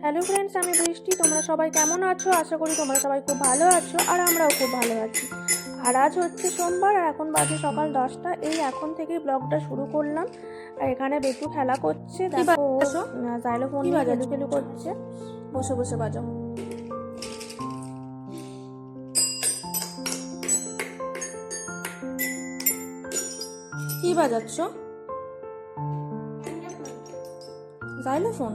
Hello friends, আমি বৃষ্টি। তোমরা সবাই কেমন আছো? আশা করি তোমরা সবাই খুব ভালো আছো, আর আমরাও খুব ভালো আছি। আর আজ হচ্ছে সোমবার, আর এখন বাজে সকাল 10টা। এই এখন থেকেই ব্লগটা শুরু করলাম। আর এখানে বেটু খেলা করছে, দেখো জাইলোফোন নিয়ে খেলু করছে। বসে বসে বাজাও। কি বাজাচ্ছ? জাইলোফোন।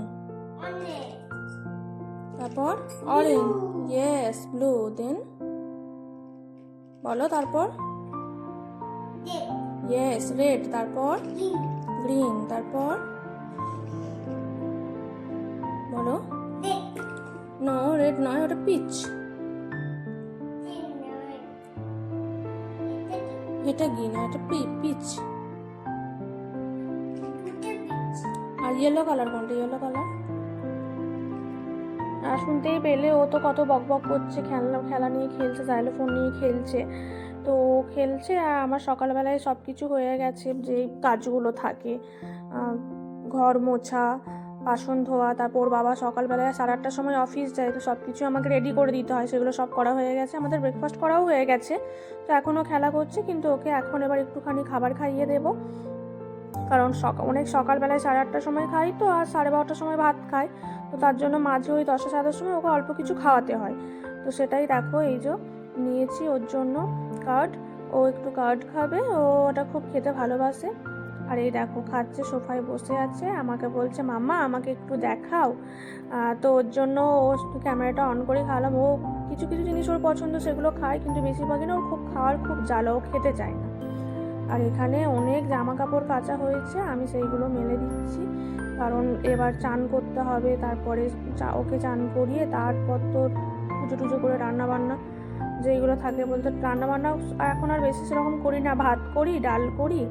তারপর অরেঞ্জ, ইয়েস, ব্লু, দেন বলো। তারপর ইয়েস, রেড, তারপর গ্রিন, তারপর বলো। নো, রেড নয়, ওটা পিচ। এটা গ্রিন, এটা পিচ। আর ইয়েলো কালার কোনটা? Yellow colour. আর শুনতেই পেলে, ও তো কত বক বক করছে, খেলা নিয়ে খেলছে, জাইলোফোন নিয়ে খেলছে। তো খেলছে, আর আমার সকালবেলায় সব কিছু হয়ে গেছে, যে কাজগুলো থাকে, ঘর মোছা, বাসন ধোয়া, তারপর বাবা সকালবেলায় 8:30টার সময় অফিস যায়, তো সব কিছু আমাকে রেডি করে দিতে হয়, সেগুলো সব করা হয়ে গেছে। আমাদের ব্রেকফাস্ট করাও হয়ে গেছে। তো এখনও খেলা করছে, কিন্তু ওকে এখন এবার একটুখানি খাবার খাইয়ে দেবো, কারণ অনেক সকালবেলায় 8:30টার সময় খাই তো, আর 12:30টার সময় ভাত খাই। তো তার জন্য মাঝে ওই 10টা 7টার সময় ওকে অল্প কিছু খাওয়াতে হয়। তো সেটাই দেখো, এই যে নিয়েছি ওর জন্য কার্ড। ও একটু কার্ড খাবে, ও ওটা খুব খেতে ভালোবাসে। আর এই দেখো খাচ্ছে, সোফায় বসে আছে, আমাকে বলছে মাম্মা আমাকে একটু দেখাও। তো ওর জন্য ও ক্যামেরাটা অন করে খাওয়ালাম। ও কিছু কিছু জিনিস ওর পছন্দ, সেগুলো খায়, কিন্তু বেশিরভাগই না ওর খাওয়ার খুব জ্বালা, ও খেতে চায় না। আর এখানে অনেক জামা কাপড় কাচা হয়েছে, আমি সেইগুলো মেলে দিচ্ছি, কারণ এবার চান করতে হবে। তারপরে ওকে চান করিয়ে তারপর তো পুজো টুজো করে রান্নাবান্না যেইগুলো থাকে, বলতে রান্নাবান্না এখন আর বেশি সেরকম করি না, ভাত করি, ডাল করি,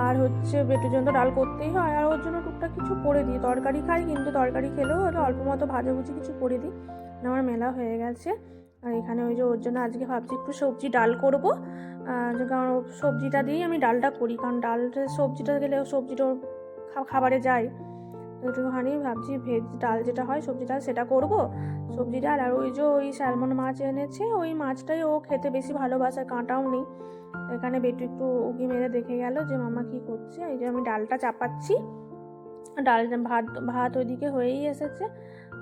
আর হচ্ছে বেটুর জন্য ডাল করতেই হয়, আর ওর জন্য টুকটাক কিছু করে দিই। তরকারি খাই, কিন্তু তরকারি খেলেও অল্প মতো ভাজাভুজি কিছু করে দিই। আমার মেলা হয়ে গেছে। আর এখানে ওই যে ওর জন্য আজকে ভাবছি একটু সবজি ডাল করবো, কারণ সবজিটা দিয়েই আমি ডালটা করি, কারণ ডালটা সবজিটা গেলে সবজিটা ওর খাবারে যায়। একটুখানি ভাবছি ভেজ ডাল যেটা হয়, সবজি ডাল, সেটা করবো, সবজি ডাল। আর ওই যে ওই স্যালমন মাছ এনেছে, ওই মাছটাই ও খেতে বেশি ভালোবাসে, কাঁটাও নেই। এখানে বেটু একটু উকি মেরে দেখে গেল যে মামা কি করছে। এই যে আমি ডালটা চাপাচ্ছি, ভাত ওইদিকে হয়েই এসেছে,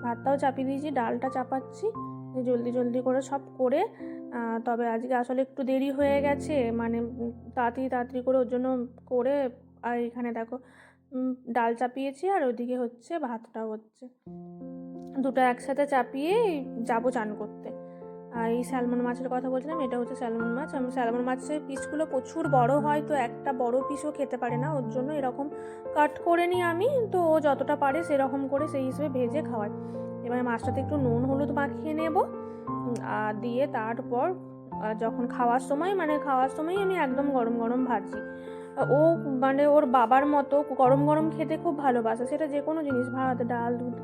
ভাতটাও চাপিয়ে দিয়েছি, ডালটা চাপাচ্ছি জলদি জলদি করে সব করে। তবে আজকে আসলে একটু দেরি হয়ে গেছে, মানে তাড়াতাড়ি করে ওর জন্য করে। আর এখানে দেখো ডাল চাপিয়েছি, আর ওইদিকে হচ্ছে ভাতটা হচ্ছে, দুটো একসাথে চাপিয়ে যাবো চান করতে। আর এই স্যালমন মাছের কথা বলছিলাম, এটা হচ্ছে স্যালমন মাছ। আমি স্যালমন মাছের পিসগুলো প্রচুর বড় হয়, তো একটা বড় পিসও খেতে পারে না, ওর জন্য এরকম কাট করে নিই আমি। তো ও যতটা পারে সেরকম করে সেই হিসেবে ভেজে খাওয়াই। এবার মাছটাতে একটু নুন হলুদ মাখিয়ে নেব, আর দিয়ে তারপর যখন খাওয়ার সময় আমি একদম গরম গরম ভাজি। ও মানে ওর বাবার মতো গরম গরম খেতে খুব ভালোবাসে, সেটা যে কোনো জিনিস, ভাত ডাল দুধ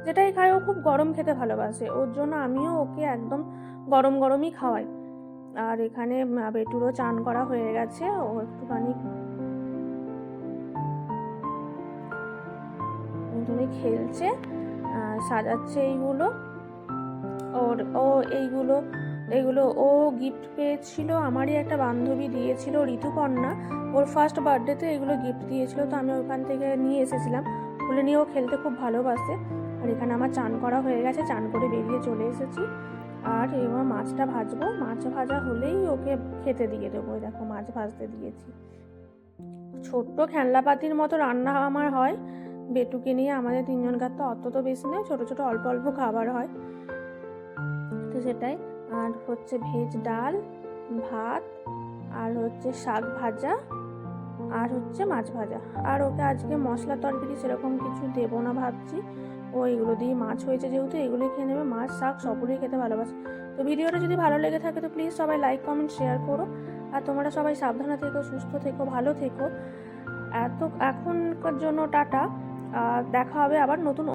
যেটাই খায়, ও খুব গরম খেতে ভালোবাসে। ওর জন্য আমিও ওকে একদম গরম গরমই খাওয়াই। আর এখানে বেটুরও চান করা হয়ে গেছে, ও একটুখানি তুমি খেলছে, সাজাচ্ছে এইগুলো। ও এইগুলো ও গিফট পেয়েছিল, আমারই একটা বান্ধবী দিয়েছিল, ঋতুপর্ণা। ওর ফার্স্ট বার্থডেতে এগুলো গিফট দিয়েছিল, তো আমি ওখান থেকে নিয়ে এসেছিলাম। খুলে নিয়ে ও খেলতে খুব ভালোবাসে। আর এখানে আমার চান করা হয়ে গেছে, চান করে বেরিয়ে চলে এসেছি। আর এবার মাছটা ভাজবো, মাছ ভাজা হলেই ওকে খেতে দিয়ে দেবো। দেখো মাছ ভাজতে দিয়েছি। ছোট্ট খেলনাপাতির মতো রান্না আমার হয় বেটুকে নিয়ে, আমাদের তিনজনকার তো অত তো বেশি নয়, ছোট ছোট অল্প অল্প খাবার হয়, তো সেটাই। আর হচ্ছে ভেজ ডাল, ভাত, আর হচ্ছে শাক ভাজা, আর হচ্ছে মাছ ভাজা। আর ওকে আজকে মশলা তরকারি সেরকম কিছু দেবো না ভাবছি, ও এগুলো দিয়ে, মাছ হয়েছে যেহেতু এগুলোই খেয়ে নেবে, মাছ শাক সবগুলোই খেতে ভালোবাসে। তো ভিডিওটা যদি ভালো লেগে থাকে তো প্লিজ সবাই লাইক কমেন্ট শেয়ার করো। আর তোমরা সবাই সাবধানে থেকো, সুস্থ থেকো, ভালো থেকো। এখনকার জন্য টাটা। দেখা হবে আবার নতুন